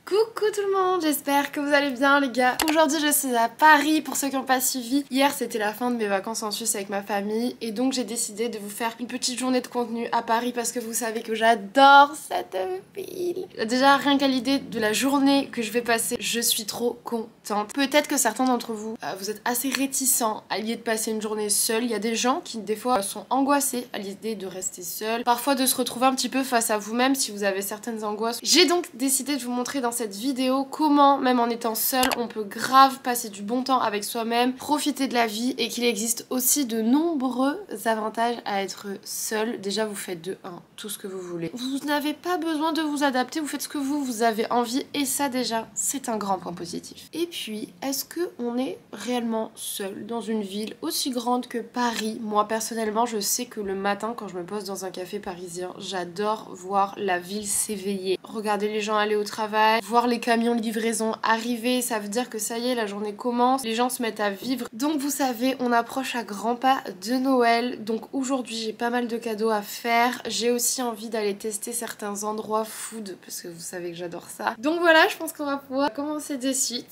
Coucou tout le monde, j'espère que vous allez bien les gars. Aujourd'hui je suis à Paris pour ceux qui n'ont pas suivi. Hier c'était la fin de mes vacances en Suisse avec ma famille et donc j'ai décidé de vous faire une petite journée de contenu à Paris parce que vous savez que j'adore cette ville. Déjà rien qu'à l'idée de la journée que je vais passer, je suis trop contente. Peut-être que certains d'entre vous, vous êtes assez réticents à l'idée de passer une journée seule. Il y a des gens qui des fois sont angoissés à l'idée de rester seul, parfois de se retrouver un petit peu face à vous-même si vous avez certaines angoisses. J'ai donc décidé de vous montrer dans cette vidéo comment, même en étant seul, on peut grave passer du bon temps avec soi-même, profiter de la vie et qu'il existe aussi de nombreux avantages à être seul. Déjà vous faites de 1 tout ce que vous voulez. Vous n'avez pas besoin de vous adapter, vous faites ce que vous avez envie et ça déjà c'est un grand point positif. Et puis est-ce qu'on est réellement seul dans une ville aussi grande que Paris? Moi personnellement je sais que le matin quand je me pose dans un café parisien, j'adore voir la ville s'éveiller, regarder les gens aller au travail, voir les camions de livraison arriver, ça veut dire que ça y est, la journée commence, les gens se mettent à vivre. Donc vous savez, on approche à grands pas de Noël, donc aujourd'hui j'ai pas mal de cadeaux à faire. J'ai aussi envie d'aller tester certains endroits food, parce que vous savez que j'adore ça. Donc voilà, je pense qu'on va pouvoir commencer de suite.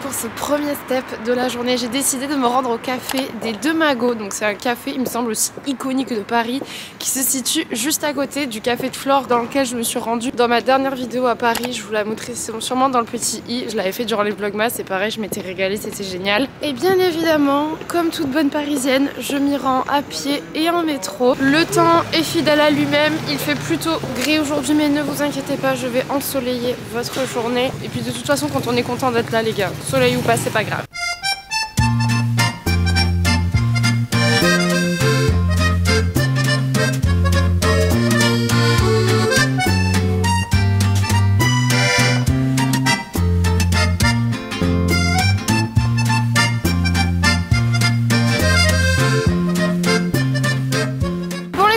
Pour ce premier step de la journée, j'ai décidé de me rendre au café des Deux Magots. Donc c'est un café, il me semble, aussi iconique de Paris, qui se situe juste à côté du café de Flore dans lequel je me suis rendue dans ma dernière vidéo à Paris. Je vous la montrerai sûrement dans le petit i, je l'avais fait durant les vlogmas, c'est pareil, je m'étais régalée, c'était génial. Et bien évidemment, comme toute bonne parisienne, je m'y rends à pied et en métro. Le temps est fidèle à lui-même, il fait plutôt gris aujourd'hui, mais ne vous inquiétez pas, je vais ensoleiller votre journée. Et puis de toute façon, quand on est content d'être là les gars, soleil ou pas, c'est pas grave.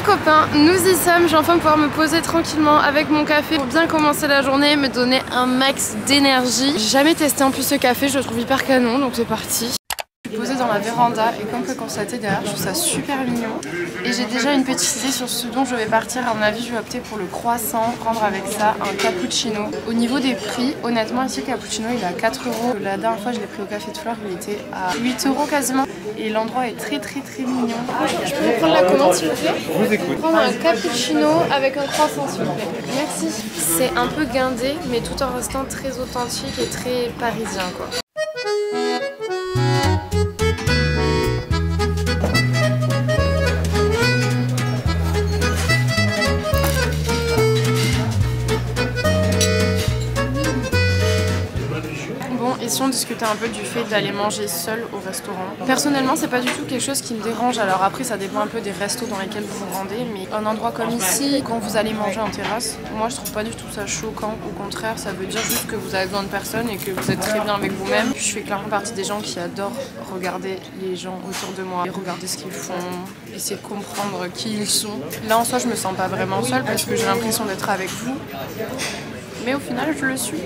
Copains, nous y sommes, j'ai enfin pouvoir me poser tranquillement avec mon café pour bien commencer la journée, me donner un max d'énergie. J'ai jamais testé en plus ce café, je le trouve hyper canon, donc c'est parti. Je suis posée dans la véranda et comme vous pouvez constater derrière, je trouve ça super mignon. Et j'ai déjà une petite idée sur ce dont je vais partir. À mon avis, je vais opter pour le croissant, prendre avec ça un cappuccino. Au niveau des prix, honnêtement, ici, le cappuccino, il est à 4 €. La dernière fois, je l'ai pris au café de Flore, il était à 8 € quasiment. Et l'endroit est très mignon. Je peux vous prendre la commande, s'il vous plaît? Je vous écoute. Prendre un cappuccino avec un croissant, s'il vous plaît. Merci. C'est un peu guindé, mais tout en restant très authentique et très parisien, quoi. Ici on discutait un peu du fait d'aller manger seul au restaurant. Personnellement c'est pas du tout quelque chose qui me dérange, alors après ça dépend un peu des restos dans lesquels vous vous rendez, mais un endroit comme ici, quand vous allez manger en terrasse, moi je trouve pas du tout ça choquant, au contraire ça veut dire juste que vous avez besoin de personne et que vous êtes très bien avec vous-même. Je fais clairement partie des gens qui adorent regarder les gens autour de moi, et regarder ce qu'ils font, essayer de comprendre qui ils sont. Là en soi je me sens pas vraiment seule parce que j'ai l'impression d'être avec vous, mais au final je le suis.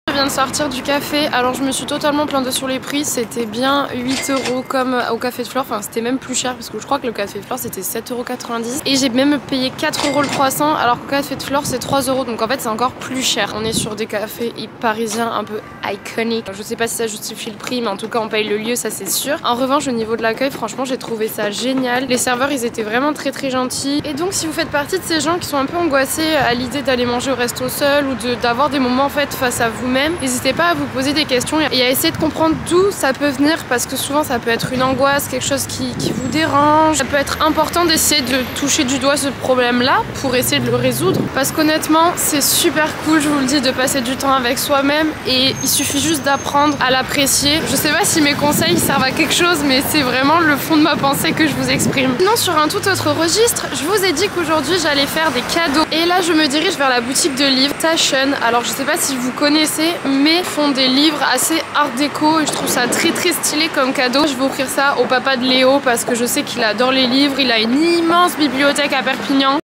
Je viens de sortir du café, alors je me suis totalement plantée sur les prix, c'était bien 8 € comme au café de Flore, enfin c'était même plus cher parce que je crois que le café de Flore c'était 7,90 € et j'ai même payé 4 € le croissant alors qu'au café de Flore c'est 3 €, donc en fait c'est encore plus cher. On est sur des cafés parisiens un peu iconiques, je sais pas si ça justifie le prix mais en tout cas on paye le lieu, ça c'est sûr. En revanche au niveau de l'accueil franchement j'ai trouvé ça génial, les serveurs ils étaient vraiment très gentils et donc si vous faites partie de ces gens qui sont un peu angoissés à l'idée d'aller manger au resto seul ou d'avoir des moments en fait face à vous-même, n'hésitez pas à vous poser des questions et à essayer de comprendre d'où ça peut venir parce que souvent ça peut être une angoisse, quelque chose qui vous dérange. Ça peut être important d'essayer de toucher du doigt ce problème là pour essayer de le résoudre parce qu'honnêtement c'est super cool, je vous le dis, de passer du temps avec soi-même et il suffit juste d'apprendre à l'apprécier. Je sais pas si mes conseils servent à quelque chose mais c'est vraiment le fond de ma pensée que je vous exprime. Sinon sur un tout autre registre, je vous ai dit qu'aujourd'hui j'allais faire des cadeaux et là je me dirige vers la boutique de livres Taschen. Alors je sais pas si vous connaissez mais font des livres assez art déco et je trouve ça très stylé comme cadeau. Je vais offrir ça au papa de Léo parce que je sais qu'il adore les livres, il a une immense bibliothèque à Perpignan.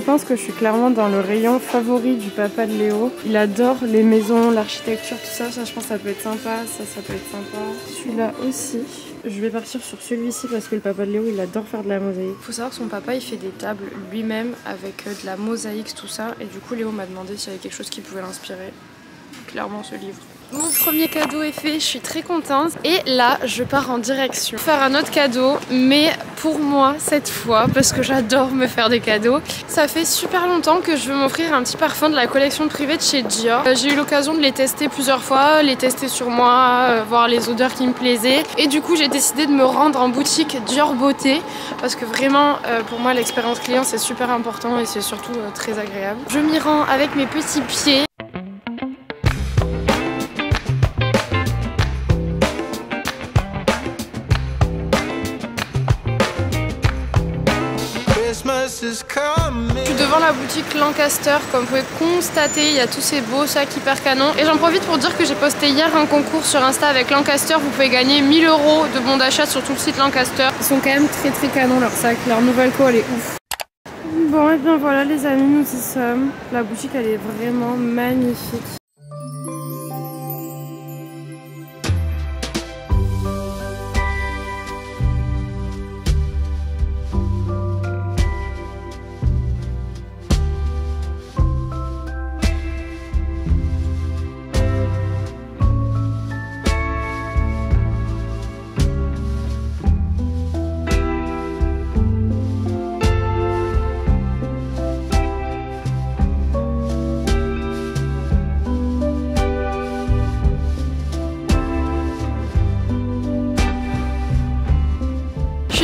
pense que je suis clairement dans le rayon favori du papa de Léo. Il adore les maisons, l'architecture, tout ça. Ça, je pense que ça peut être sympa. Ça peut être sympa. Celui-là aussi. Je vais partir sur celui-ci parce que le papa de Léo, il adore faire de la mosaïque. Faut savoir que son papa, il fait des tables lui-même avec de la mosaïque, tout ça. Et du coup, Léo m'a demandé s'il y avait quelque chose qui pouvait l'inspirer. Clairement, ce livre. Mon premier cadeau est fait, je suis très contente. Et là, je pars en direction faire un autre cadeau, mais pour moi cette fois, parce que j'adore me faire des cadeaux. Ça fait super longtemps que je veux m'offrir un petit parfum de la collection privée de chez Dior. J'ai eu l'occasion de les tester plusieurs fois, les tester sur moi, voir les odeurs qui me plaisaient. Et du coup, j'ai décidé de me rendre en boutique Dior Beauté, parce que vraiment, pour moi, l'expérience client, c'est super important et c'est surtout très agréable. Je m'y rends avec mes petits pieds. Je suis devant la boutique Lancaster, comme vous pouvez constater, il y a tous ces beaux sacs hyper canons. Et j'en profite pour dire que j'ai posté hier un concours sur Insta avec Lancaster. Vous pouvez gagner 1000 € de bons d'achat sur tout le site Lancaster. Ils sont quand même très canons leurs sacs, leur nouvelle co elle est ouf. Bon et bien voilà les amis, nous y sommes. La boutique elle est vraiment magnifique.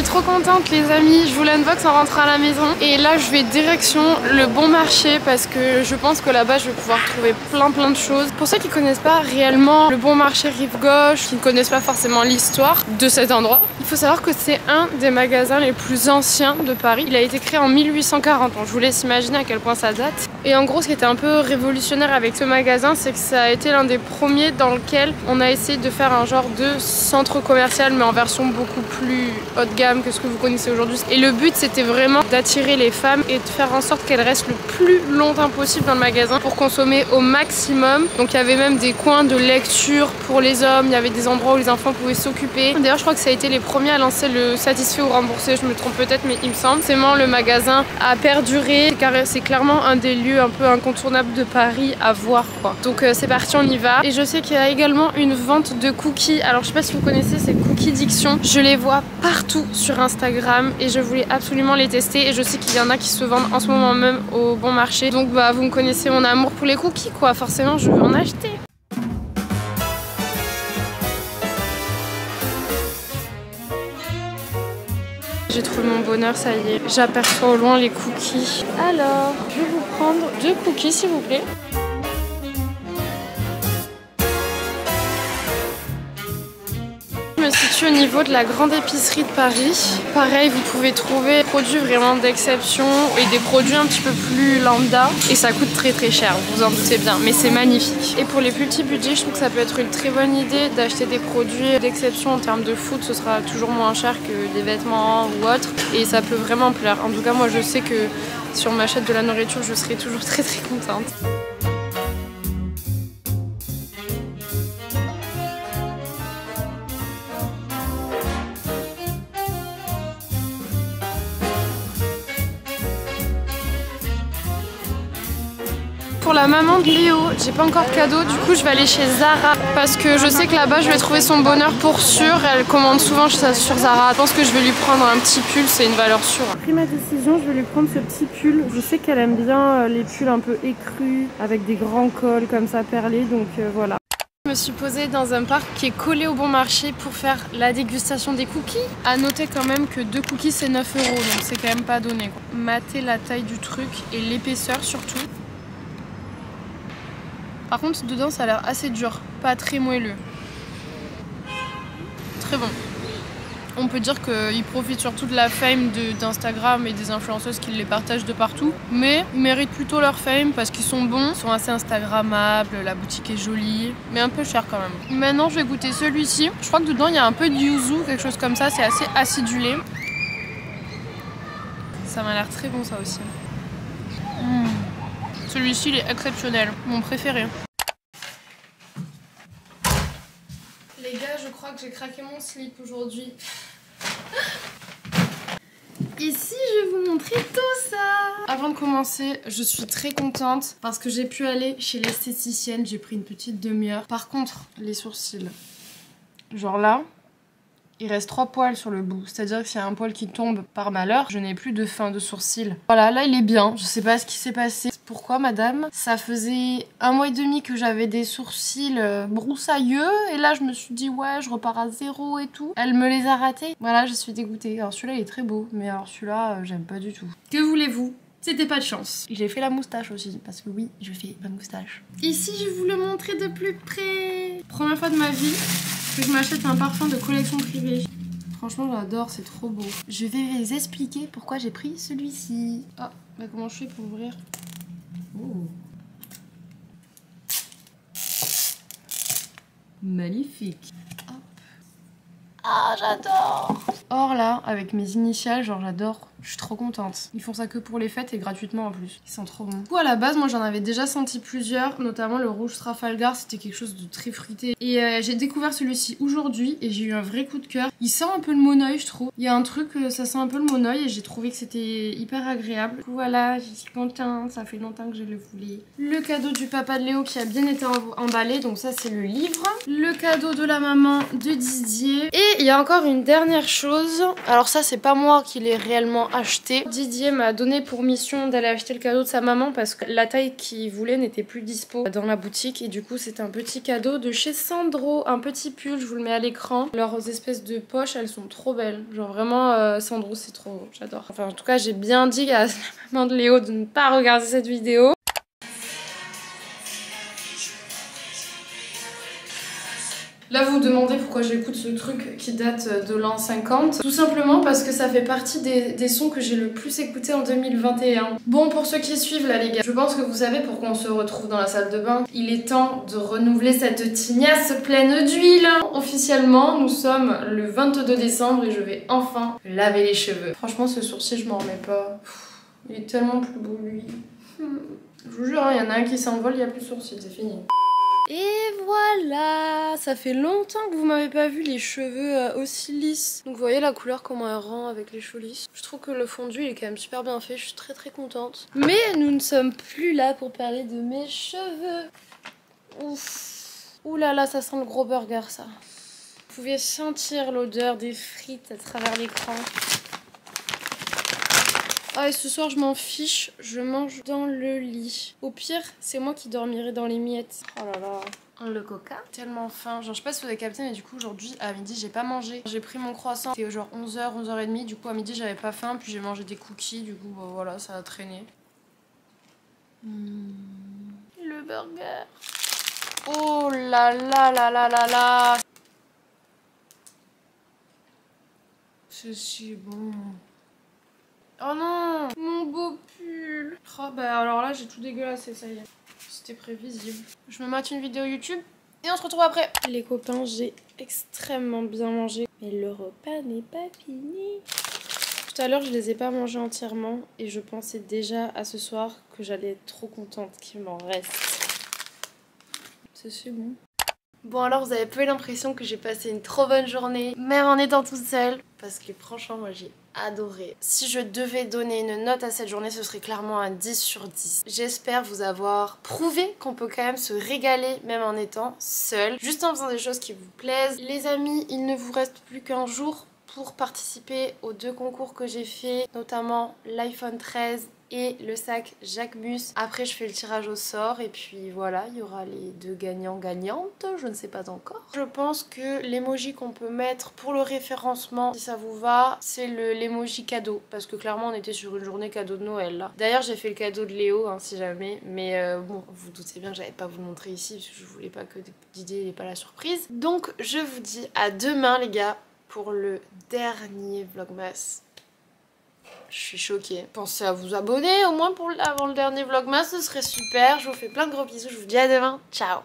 Trop contente les amis, je vous l'unbox en rentrant à la maison et là je vais direction le Bon Marché parce que je pense que là-bas je vais pouvoir trouver plein de choses. Pour ceux qui connaissent pas réellement le Bon Marché Rive Gauche, qui ne connaissent pas forcément l'histoire de cet endroit, il faut savoir que c'est un des magasins les plus anciens de Paris. Il a été créé en 1840, donc je vous laisse imaginer à quel point ça date. Et en gros ce qui était un peu révolutionnaire avec ce magasin, c'est que ça a été l'un des premiers dans lequel on a essayé de faire un genre de centre commercial mais en version beaucoup plus haut de gamme que ce que vous connaissez aujourd'hui. Et le but c'était vraiment d'attirer les femmes et de faire en sorte qu'elles restent le plus longtemps possible dans le magasin pour consommer au maximum. Donc il y avait même des coins de lecture pour les hommes, il y avait des endroits où les enfants pouvaient s'occuper. D'ailleurs je crois que ça a été les premiers à lancer le satisfait ou remboursé, je me trompe peut-être mais il me semble. Forcément le magasin a perduré car c'est clairement un des lieux un peu incontournables de Paris à voir quoi. Donc c'est parti, on y va. Et je sais qu'il y a également une vente de cookies. Alors je sais pas si vous connaissez ces cookies Diction, je les vois partout sur Instagram et je voulais absolument les tester et je sais qu'il y en a qui se vendent en ce moment même au Bon Marché. Donc bah vous me connaissez mon amour pour les cookies quoi, forcément je veux en acheter. J'ai trouvé mon bonheur, ça y est. J'aperçois au loin les cookies. Alors, je vais vous prendre 2 cookies s'il vous plaît. Je me situe au niveau de la grande épicerie de Paris. Pareil, vous pouvez trouver des produits vraiment d'exception et des produits un petit peu plus lambda. Et ça coûte très cher, vous vous en doutez bien, mais c'est magnifique. Et pour les plus petits budgets, je trouve que ça peut être une très bonne idée d'acheter des produits d'exception en termes de food. Ce sera toujours moins cher que des vêtements ou autre. Et ça peut vraiment plaire. En tout cas, moi je sais que si on m'achète de la nourriture, je serai toujours très contente. Pour la maman de Léo, j'ai pas encore de cadeau, du coup je vais aller chez Zara parce que je sais que là-bas je vais trouver son bonheur pour sûr. Elle commande souvent ça sur Zara. Je pense que je vais lui prendre un petit pull, c'est une valeur sûre. J'ai pris ma décision, je vais lui prendre ce petit pull. Je sais qu'elle aime bien les pulls un peu écrus avec des grands cols comme ça perlés, donc voilà. Je me suis posée dans un parc qui est collé au Bon Marché pour faire la dégustation des cookies. À noter quand même que 2 cookies c'est 9 €, donc c'est quand même pas donné quoi. Matez la taille du truc et l'épaisseur surtout. Par contre dedans ça a l'air assez dur, pas très moelleux. Très bon. On peut dire qu'ils profitent surtout de la fame d'Instagram et des influenceuses qui les partagent de partout. Mais ils méritent plutôt leur fame parce qu'ils sont bons, ils sont assez instagrammables, la boutique est jolie, mais un peu cher quand même. Maintenant je vais goûter celui-ci. Je crois que dedans il y a un peu de yuzu, quelque chose comme ça, c'est assez acidulé. Ça m'a l'air très bon ça aussi. Celui-ci, il est exceptionnel. Mon préféré. Les gars, je crois que j'ai craqué mon slip aujourd'hui. Ici, je vais vous montrer tout ça. Avant de commencer, je suis très contente parce que j'ai pu aller chez l'esthéticienne. J'ai pris une petite demi-heure. Par contre, les sourcils, genre là, il reste 3 poils sur le bout. C'est-à-dire que s'il y a un poil qui tombe par malheur, je n'ai plus de fin de sourcil. Voilà, là il est bien. Je sais pas ce qui s'est passé. Pourquoi, madame? Ça faisait 1 mois et demi que j'avais des sourcils broussailleux. Et là, je me suis dit, ouais, je repars à 0 et tout. Elle me les a ratés. Voilà, je suis dégoûtée. Alors celui-là, il est très beau. Mais alors celui-là, j'aime pas du tout. Que voulez-vous? C'était pas de chance. J'ai fait la moustache aussi, parce que oui, je fais ma moustache. Ici, je vais vous le montrer de plus près. Première fois de ma vie que je m'achète un parfum de collection privée. Franchement, j'adore, c'est trop beau. Je vais vous expliquer pourquoi j'ai pris celui-ci. Ah, bah comment je fais pour ouvrir? Oh. Magnifique. Hop. Ah, j'adore. Or là, avec mes initiales, genre j'adore. Je suis trop contente. Ils font ça que pour les fêtes et gratuitement en plus. Ils sont trop bons. Du coup, à la base, moi j'en avais déjà senti plusieurs, notamment le rouge Trafalgar, c'était quelque chose de très fruité. Et j'ai découvert celui-ci aujourd'hui et j'ai eu un vrai coup de cœur. Il sent un peu le monoeil, je trouve. Il y a un truc, ça sent un peu le monoeil et j'ai trouvé que c'était hyper agréable. Du coup, voilà, je suis contente. Ça fait longtemps que je le voulais. Le cadeau du papa de Léo qui a bien été emballé, donc ça c'est le livre. Le cadeau de la maman de Didier. Et il y a encore une dernière chose. Alors ça, c'est pas moi qui l'ai réellement acheté. Didier m'a donné pour mission d'aller acheter le cadeau de sa maman parce que la taille qu'il voulait n'était plus dispo dans la boutique et du coup c'est un petit cadeau de chez Sandro, un petit pull, je vous le mets à l'écran. Leurs espèces de poches, elles sont trop belles, genre vraiment Sandro c'est trop beau, j'adore. Enfin en tout cas j'ai bien dit à la maman de Léo de ne pas regarder cette vidéo. Là vous vous demandez pourquoi j'écoute ce truc qui date de l'an 50. Tout simplement parce que ça fait partie des sons que j'ai le plus écouté en 2021. Bon, pour ceux qui suivent là les gars, je pense que vous savez pourquoi on se retrouve dans la salle de bain. Il est temps de renouveler cette tignasse pleine d'huile. Officiellement, nous sommes le 22 décembre et je vais enfin laver les cheveux. Franchement ce sourcil je m'en remets pas. Il est tellement plus beau lui. Je vous jure, il y en a un qui s'envole, il n'y a plus de sourcil, c'est fini. Et voilà, ça fait longtemps que vous m'avez pas vu les cheveux aussi lisses. Donc vous voyez la couleur comment elle rend avec les cheveux lisses. Je trouve que le fondu il est quand même super bien fait, je suis très contente. Mais nous ne sommes plus là pour parler de mes cheveux. Ouf. Ouh là là, ça sent le gros burger ça. Vous pouvez sentir l'odeur des frites à travers l'écran. Ah et ce soir je m'en fiche, je mange dans le lit. Au pire, c'est moi qui dormirai dans les miettes. Oh là là. Le coca. Tellement faim. Genre je sais pas si vous avez capté mais du coup aujourd'hui à midi j'ai pas mangé. J'ai pris mon croissant, c'était genre 11h, 11h30. Du coup à midi j'avais pas faim, puis j'ai mangé des cookies. Du coup bah, voilà, ça a traîné. Le burger. Oh là là là là là là. Ceci est bon. Oh non, mon beau pull. Oh bah alors là j'ai tout dégueulassé, ça y est. C'était prévisible. Je me mate une vidéo YouTube et on se retrouve après. Les copains, j'ai extrêmement bien mangé. Mais le repas n'est pas fini. Tout à l'heure je les ai pas mangés entièrement et je pensais déjà à ce soir que j'allais être trop contente qu'il m'en reste. C'est bon. Bon alors vous avez pas eu l'impression que j'ai passé une trop bonne journée, même en étant toute seule, parce que franchement moi j'ai adoré. Si je devais donner une note à cette journée, ce serait clairement un 10 sur 10. J'espère vous avoir prouvé qu'on peut quand même se régaler même en étant seul, juste en faisant des choses qui vous plaisent. Les amis, il ne vous reste plus qu'un jour pour participer aux 2 concours que j'ai fait, notamment l'iPhone 13 et le sac Jacquemus. Après je fais le tirage au sort et puis voilà, il y aura les 2 gagnants-gagnantes, je ne sais pas encore. Je pense que l'emoji qu'on peut mettre pour le référencement, si ça vous va, c'est l'emoji cadeau, parce que clairement on était sur une journée cadeau de Noël là. D'ailleurs j'ai fait le cadeau de Léo hein, si jamais, mais bon, vous doutez bien que j'allais pas vous le montrer ici parce que je voulais pas que Didier n'ait pas la surprise. Donc je vous dis à demain les gars pour le dernier Vlogmas. Je suis choquée. Pensez à vous abonner au moins avant le dernier Vlogmas, ce serait super. Je vous fais plein de gros bisous, je vous dis à demain. Ciao.